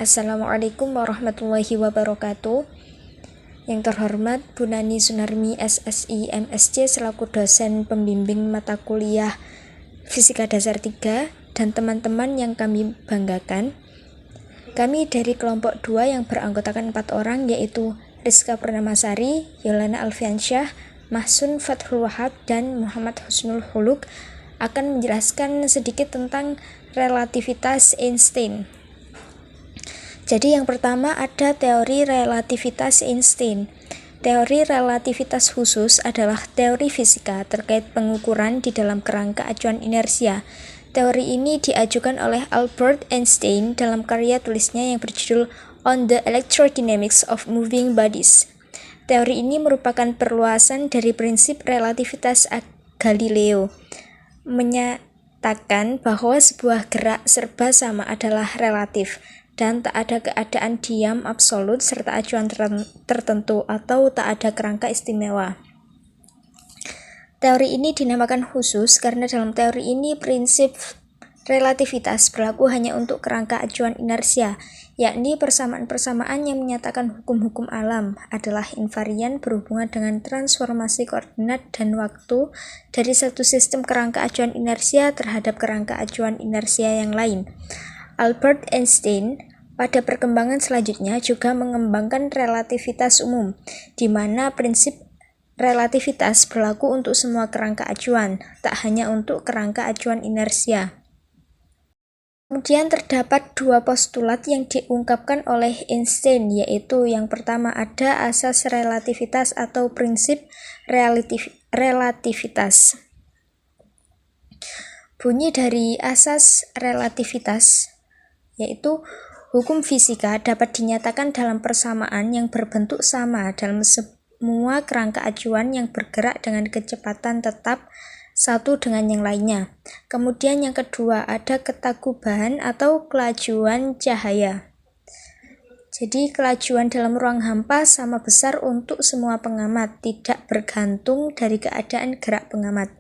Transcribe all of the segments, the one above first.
Assalamualaikum warahmatullahi wabarakatuh. Yang terhormat Bu Nani Sunarmi SSI MSc selaku dosen pembimbing mata kuliah Fisika Dasar 3 dan teman-teman yang kami banggakan. Kami dari kelompok 2 yang beranggotakan 4 orang, yaitu Rizka Purnamasari, Yolana Alfiansyah, Mahsun Fathul Wahab, dan Muhammad Husnul Huluk akan menjelaskan sedikit tentang relativitas Einstein. Jadi yang pertama ada teori relativitas Einstein. Teori relativitas khusus adalah teori fisika terkait pengukuran di dalam kerangka acuan inersia. Teori ini diajukan oleh Albert Einstein dalam karya tulisnya yang berjudul On the Electrodynamics of Moving Bodies. Teori ini merupakan perluasan dari prinsip relativitas Galileo, menyatakan bahwa sebuah gerak serba sama adalah relatif dan tak ada keadaan diam absolut serta acuan tertentu atau tak ada kerangka istimewa. Teori ini dinamakan khusus karena dalam teori ini prinsip relativitas berlaku hanya untuk kerangka acuan inersia, yakni persamaan-persamaan yang menyatakan hukum-hukum alam adalah invarian berhubungan dengan transformasi koordinat dan waktu dari satu sistem kerangka acuan inersia terhadap kerangka acuan inersia yang lain. Albert Einstein pada perkembangan selanjutnya juga mengembangkan relativitas umum, di mana prinsip relativitas berlaku untuk semua kerangka acuan, tak hanya untuk kerangka acuan inersia. Kemudian terdapat 2 postulat yang diungkapkan oleh Einstein, yaitu yang pertama ada asas relativitas atau prinsip relativitas. Bunyi dari asas relativitas yaitu hukum fisika dapat dinyatakan dalam persamaan yang berbentuk sama dalam semua kerangka acuan yang bergerak dengan kecepatan tetap satu dengan yang lainnya. Kemudian yang kedua ada ketakuban atau kelajuan cahaya. Jadi kelajuan dalam ruang hampa sama besar untuk semua pengamat, tidak bergantung dari keadaan gerak pengamat.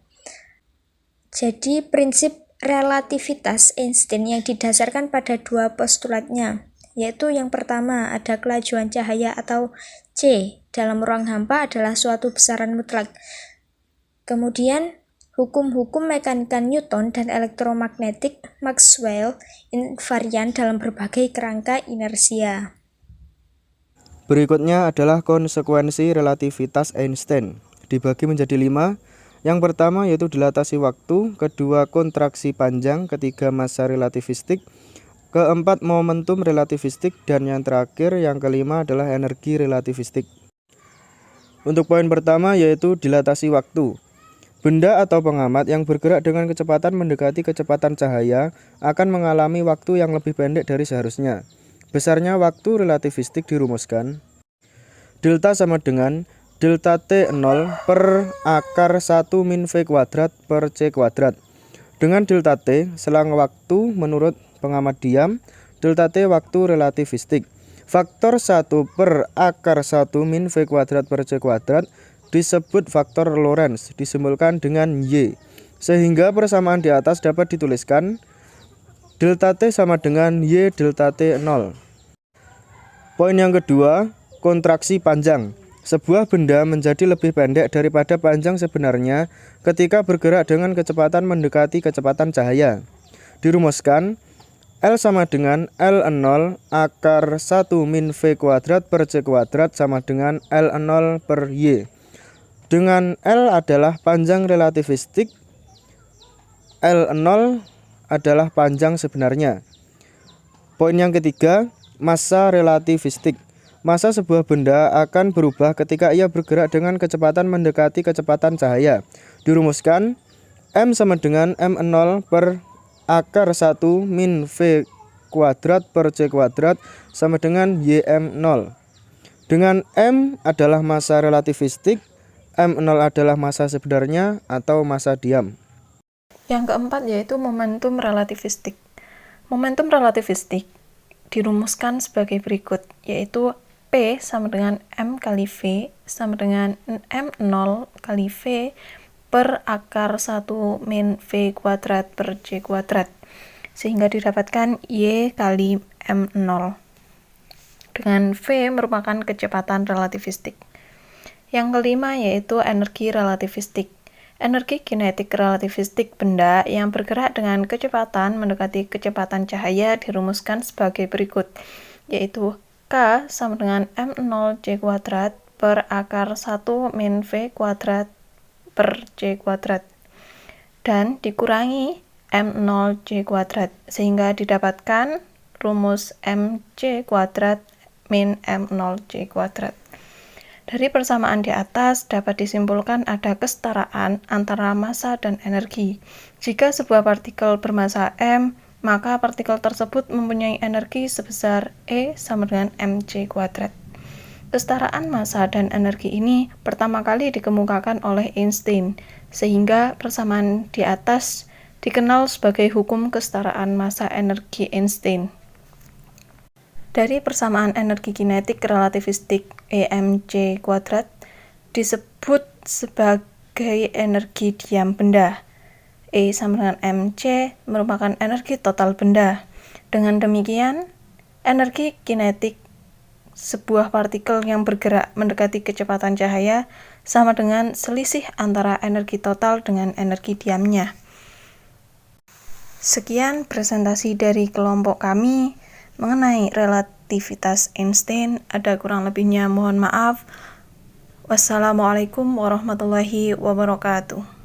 Jadi prinsip relativitas Einstein yang didasarkan pada 2 postulatnya, yaitu yang pertama ada kelajuan cahaya atau C dalam ruang hampa adalah suatu besaran mutlak. Kemudian hukum-hukum mekanika Newton dan elektromagnetik Maxwell invarian dalam berbagai kerangka inersia. Berikutnya adalah konsekuensi relativitas Einstein, dibagi menjadi 5. Yang pertama yaitu dilatasi waktu, kedua kontraksi panjang, ketiga massa relativistik, keempat momentum relativistik, dan yang terakhir yang kelima adalah energi relativistik. Untuk poin pertama yaitu dilatasi waktu. Benda atau pengamat yang bergerak dengan kecepatan mendekati kecepatan cahaya akan mengalami waktu yang lebih pendek dari seharusnya. Besarnya waktu relativistik dirumuskan. Delta sama dengan delta T0 per akar 1 min V kuadrat per C kuadrat. Dengan delta T selang waktu menurut pengamat diam, delta T waktu relativistik. Faktor 1 per akar 1 min V kuadrat per C kuadrat disebut faktor Lorentz, disimbolkan dengan Y. Sehingga persamaan di atas dapat dituliskan delta T sama dengan Y delta T0. Poin yang kedua, kontraksi panjang. Sebuah benda menjadi lebih pendek daripada panjang sebenarnya ketika bergerak dengan kecepatan mendekati kecepatan cahaya. Dirumuskan, L sama dengan L0 akar 1 min V kuadrat per C kuadrat sama dengan L0 per Y. Dengan L adalah panjang relativistik, L0 adalah panjang sebenarnya. Poin yang ketiga, massa relativistik. Massa sebuah benda akan berubah ketika ia bergerak dengan kecepatan mendekati kecepatan cahaya. Dirumuskan, M sama dengan M0 per akar 1 min V kuadrat per C kuadrat sama dengan YM0. Dengan M adalah massa relativistik, M0 adalah massa sebenarnya atau massa diam. Yang keempat yaitu momentum relativistik. Momentum relativistik dirumuskan sebagai berikut, yaitu P sama dengan M kali V sama dengan M0 kali V per akar 1 min V kuadrat per C kuadrat, sehingga didapatkan Y kali M0. dengan V merupakan kecepatan relativistik. Yang kelima yaitu energi relativistik. Energi kinetik relativistik benda yang bergerak dengan kecepatan mendekati kecepatan cahaya dirumuskan sebagai berikut, yaitu K sama dengan M0 C² per akar 1 min V² per C², dan dikurangi M0 C², sehingga didapatkan rumus MC² min M0 C². Dari persamaan di atas dapat disimpulkan ada kesetaraan antara massa dan energi. Jika sebuah partikel bermassa M, maka partikel tersebut mempunyai energi sebesar E sama dengan mc². Kesetaraan massa dan energi ini pertama kali dikemukakan oleh Einstein, sehingga persamaan di atas dikenal sebagai hukum kesetaraan massa energi Einstein. Dari persamaan energi kinetik relativistik EmC² disebut sebagai energi diam benda. E sama dengan mc merupakan energi total benda. Dengan demikian, energi kinetik sebuah partikel yang bergerak mendekati kecepatan cahaya sama dengan selisih antara energi total dengan energi diamnya. Sekian presentasi dari kelompok kami mengenai relativitas Einstein. Ada kurang lebihnya mohon maaf. Wassalamualaikum warahmatullahi wabarakatuh.